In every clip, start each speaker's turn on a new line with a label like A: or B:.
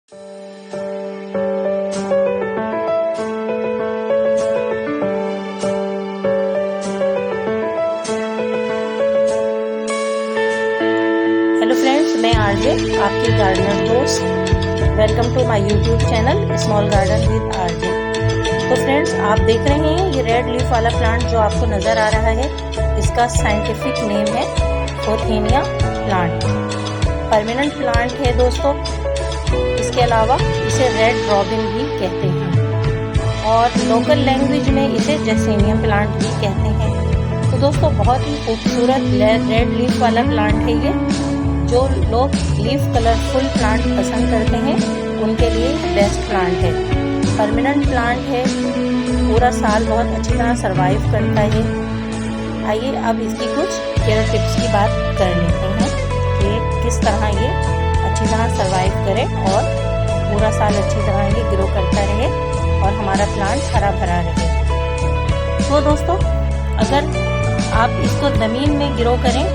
A: Hello friends, मैं RJ आपकी gardener दोस्त। Welcome to my YouTube channel small garden with RJ. तो friends, आप देख रहे हैं ये रेड लीफ वाला प्लांट जो आपको नज़र आ रहा है, इसका साइंटिफिक नेम है फोथेनिया प्लांट। परमानेंट प्लांट है दोस्तों। इसके अलावा इसे रेड रॉबिन भी कहते हैं और लोकल लैंग्वेज में इसे जेसेनियम प्लांट भी कहते हैं। तो दोस्तों, बहुत ही खूबसूरत रेड लीफ वाला प्लांट है ये। जो लोग लीफ कलरफुल प्लांट पसंद करते हैं उनके लिए बेस्ट प्लांट है। परमानेंट प्लांट है, पूरा साल बहुत अच्छी तरह सरवाइव करता है। आइए अब इसकी कुछ केयर टिप्स की बात कर लेते हैं कि किस तरह ये अच्छी तरह सरवाइव करे और पूरा साल अच्छी तरह ये ग्रो करता रहे और हमारा प्लांट हरा भरा रहे। तो दोस्तों, अगर आप इसको ज़मीन में ग्रो करें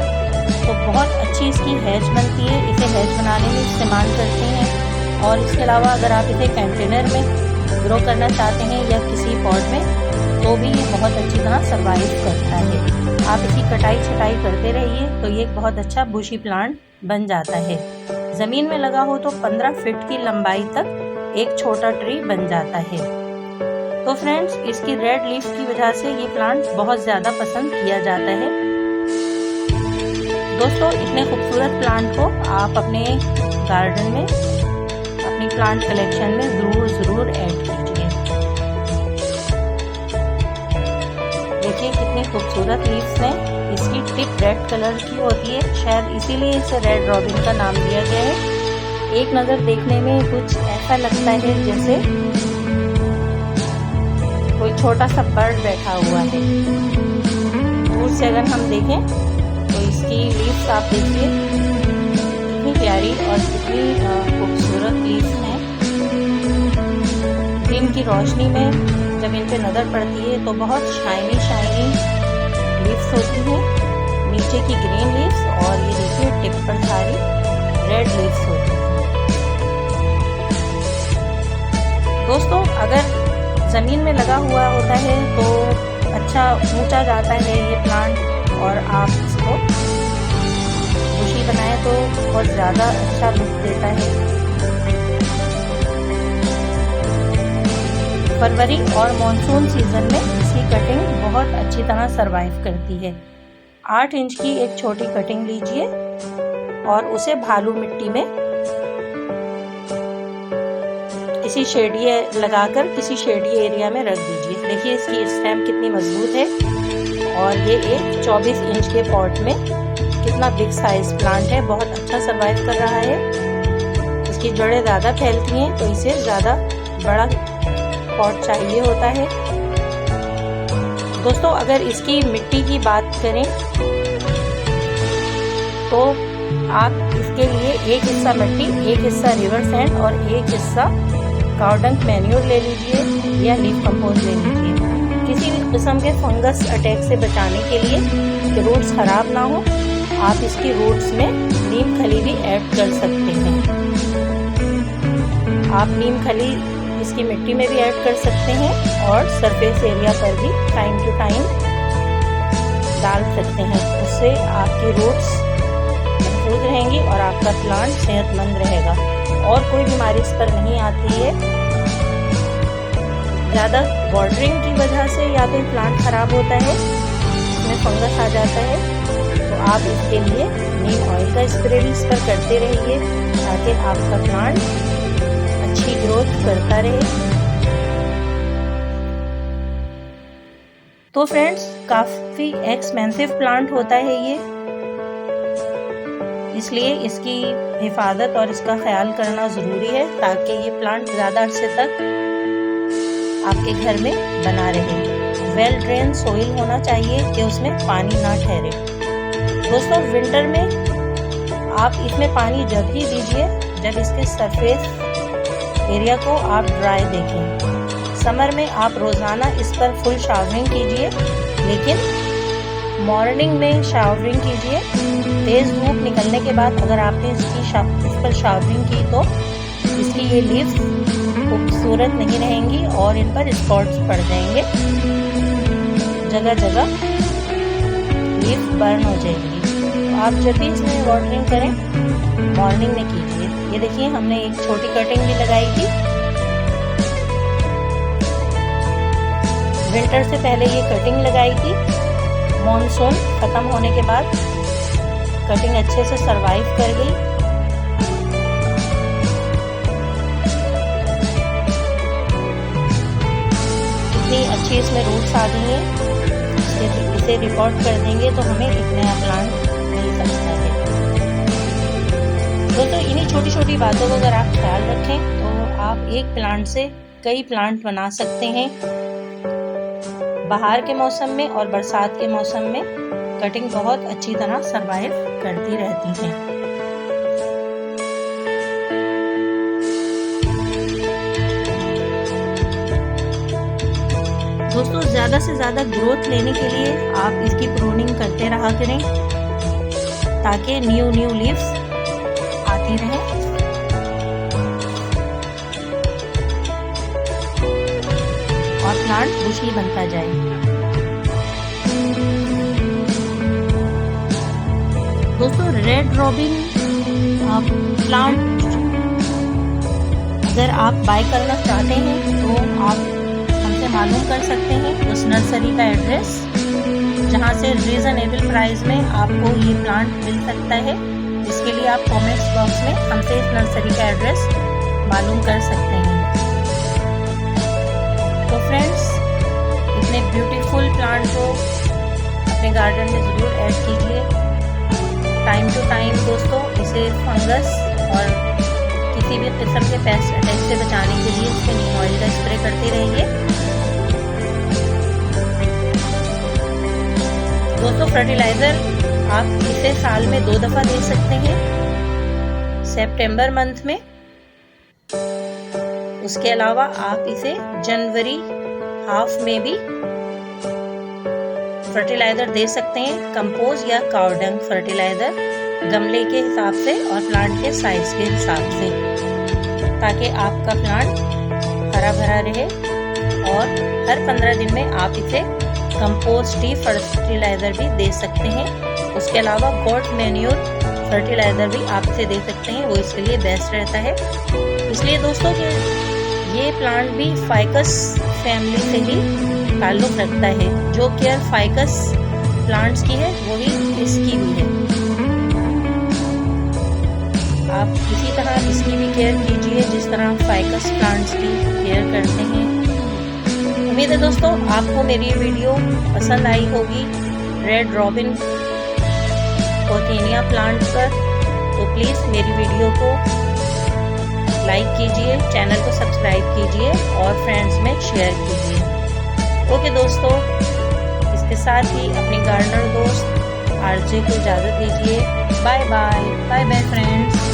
A: तो बहुत अच्छी इसकी हैज बनती है। इसे हैज बनाने में इस्तेमाल करते हैं। और इसके अलावा अगर आप इसे कंटेनर में ग्रो करना चाहते हैं या किसी पॉट में, तो भी ये बहुत अच्छी तरह सर्वाइव करता है। आप इसकी कटाई छटाई करते रहिए तो ये एक बहुत अच्छा बुशी प्लांट बन जाता है। ज़मीन में लगा हो तो 15 फीट की लंबाई तक एक छोटा ट्री बन जाता है। तो फ्रेंड्स, इसकी रेड लीफ की वजह से ये प्लांट बहुत ज़्यादा पसंद किया जाता है। दोस्तों, इतने खूबसूरत प्लांट को आप अपने गार्डन में, अपनी प्लांट कलेक्शन में ज़रूर ऐड कीजिए। देखिए कितनी खूबसूरत लीव्स हैं। इसकी टिप रेड कलर की होती है, शायद इसीलिए इसे रेड रॉबिन का नाम दिया गया है। एक नज़र देखने में कुछ ऐसा लगता है जैसे कोई छोटा सा बर्ड बैठा हुआ है। दूर से अगर हम देखें तो इसकी लीव्स आप देखिए कितनी प्यारी और कितनी खूबसूरत लीव्स हैं। दिन की रोशनी में जब इन पे नज़र पड़ती है तो बहुत शाइनी लीव्स होती हैं। नीचे की ग्रीन लीव्स और ये देखिए टिप पर सारी रेड लीव्स होती हैं। दोस्तों, अगर ज़मीन में लगा हुआ होता है तो अच्छा ऊंचा जाता है ये प्लांट और आप इसको बुशी बनाएं तो बहुत ज़्यादा अच्छा लुक देता है। फरवरी और मॉनसून सीज़न में इसकी कटिंग बहुत अच्छी तरह सरवाइव करती है। 8 इंच की एक छोटी कटिंग लीजिए और उसे भालू मिट्टी में किसी शेडी लगाकर किसी शेडी एरिया में रख दीजिए। देखिए इसकी स्टेम कितनी मजबूत है और ये एक 24 इंच के पॉट में कितना बिग साइज प्लांट है, बहुत अच्छा सरवाइव कर रहा है। इसकी जड़ें ज़्यादा फैलती हैं तो इसे ज़्यादा बड़ा पॉट चाहिए होता है। दोस्तों, अगर इसकी मिट्टी की बात करें तो आप इसके लिए एक हिस्सा मिट्टी, एक हिस्सा रिवर सैंड और एक हिस्सा काउडंग मैन्योर ले लीजिए या लीफ कंपोस्ट ले लीजिए। किसी भी किस्म के फंगस अटैक से बचाने के लिए कि रूट्स ख़राब ना हो, आप इसकी रूट्स में नीम खली भी ऐड कर सकते हैं। आप नीम खली इसकी मिट्टी में भी ऐड कर सकते हैं और सरफेस एरिया पर भी टाइम टू टाइम डाल सकते हैं। उससे आपकी रूट्स महफूज रहेंगी और आपका प्लांट सेहतमंद रहेगा और कोई बीमारी इस पर नहीं आती है। ज़्यादा वाटरिंग की वजह से या तो प्लांट ख़राब होता है, इसमें फंगस आ जाता है, तो आप इसके लिए नीम ऑयल का स्प्रे भी इस पर करते रहिए ताकि आपका प्लांट अच्छी ग्रोथ करता रहे। तो फ्रेंड्स, काफ़ी एक्सपेंसिव प्लांट होता है ये, इसलिए इसकी हिफाजत और इसका ख्याल करना ज़रूरी है ताकि ये प्लांट ज़्यादा अरसे तक आपके घर में बना रहे। वेल ड्रेन सोइल होना चाहिए कि उसमें पानी ना ठहरे। दोस्तों, विंटर में आप इसमें पानी जब ही दीजिए जब इसके सरफेस एरिया को आप ड्राई देखें। समर में आप रोज़ाना इस पर फुल शावरिंग कीजिए, लेकिन मॉर्निंग में शावरिंग कीजिए। तेज़ धूप निकलने के बाद अगर आपने इस पर शावरिंग की तो इसकी ये लीव्स खूबसूरत नहीं रहेंगी और इन पर स्पॉट्स पड़ जाएंगे, जगह जगह लीफ बर्न हो जाएंगी। तो आप जब भी इसमें वाटरिंग करें मॉर्निंग में कीजिए। ये देखिए हमने एक छोटी कटिंग भी लगाई थी। विंटर से पहले ये कटिंग लगाई थी। मॉनसून खत्म होने के बाद कटिंग अच्छे से सरवाइव कर गई। इतनी अच्छी इसमें रूट्स आ गई हैं। इसे रिकॉर्ड कर देंगे तो हमें एक नया प्लांट मिल सकता है। दोस्तों इन्हीं छोटी छोटी बातों का अगर आप ख्याल रखें तो आप एक प्लांट से कई प्लांट बना सकते हैं। बाहर के मौसम में और बरसात के मौसम में कटिंग बहुत अच्छी तरह सरवाइव करती रहती है। दोस्तों ज़्यादा से ज़्यादा ग्रोथ लेने के लिए आप इसकी प्रूनिंग करते रहा करें ताकि न्यू लीव्स आती रहें। और प्लांट बुशी बनता जाए। दोस्तों रेड रॉबिन प्लांट अगर आप बाय करना चाहते हैं तो आप हमसे मालूम कर सकते हैं उस नर्सरी का एड्रेस जहां से रीजनेबल प्राइस में आपको ये प्लांट मिल सकता है। इसके लिए आप कमेंट्स बॉक्स में हमसे इस नर्सरी का एड्रेस मालूम कर सकते हैं। तो फ्रेंड्स इतने ब्यूटीफुल प्लांट को अपने गार्डन में ज़रूर ऐड कीजिए। टाइम टू टाइम दोस्तों इसे फंगस और किसी भी किस्म के पेस्ट अटैक से बचाने के लिए इसके नीम ऑयल का स्प्रे करते रहिए। दोस्तों फर्टिलाइज़र आप इसे साल में 2 दफ़ा दे सकते हैं, सितंबर मंथ में। उसके अलावा आप इसे जनवरी हाफ में भी फर्टिलाइज़र दे सकते हैं, कंपोज या कावडंग फर्टिलाइज़र गमले के हिसाब से और प्लांट के साइज के हिसाब से, ताकि आपका प्लांट हरा भरा रहे। और हर 15 दिन में आप इसे कंपोस्ट टी फर्टिलाइज़र भी दे सकते हैं। उसके अलावा गॉट मैन्योर फर्टिलाइज़र भी आप इसे दे सकते हैं, वो इसके लिए बेस्ट रहता है। इसलिए दोस्तों कि ये प्लांट भी फाइकस फैमिली से ही ताल्लुक़ रखता है। जो केयर फाइकस प्लांट्स की है वही इसकी भी है। आप इसी तरह इसकी भी केयर कीजिए जिस तरह फाइकस प्लांट्स की केयर करते हैं। उम्मीद है दोस्तों आपको मेरी वीडियो पसंद आई होगी रेड रॉबिन पोथीनिया प्लांट पर। तो प्लीज़ मेरी वीडियो को लाइक कीजिए, चैनल को सब्सक्राइब कीजिए और फ्रेंड्स में शेयर कीजिए। ओके दोस्तों, इसके साथ ही अपने गार्डनर दोस्त आरजे को इजाज़त दीजिए। Bye bye friends.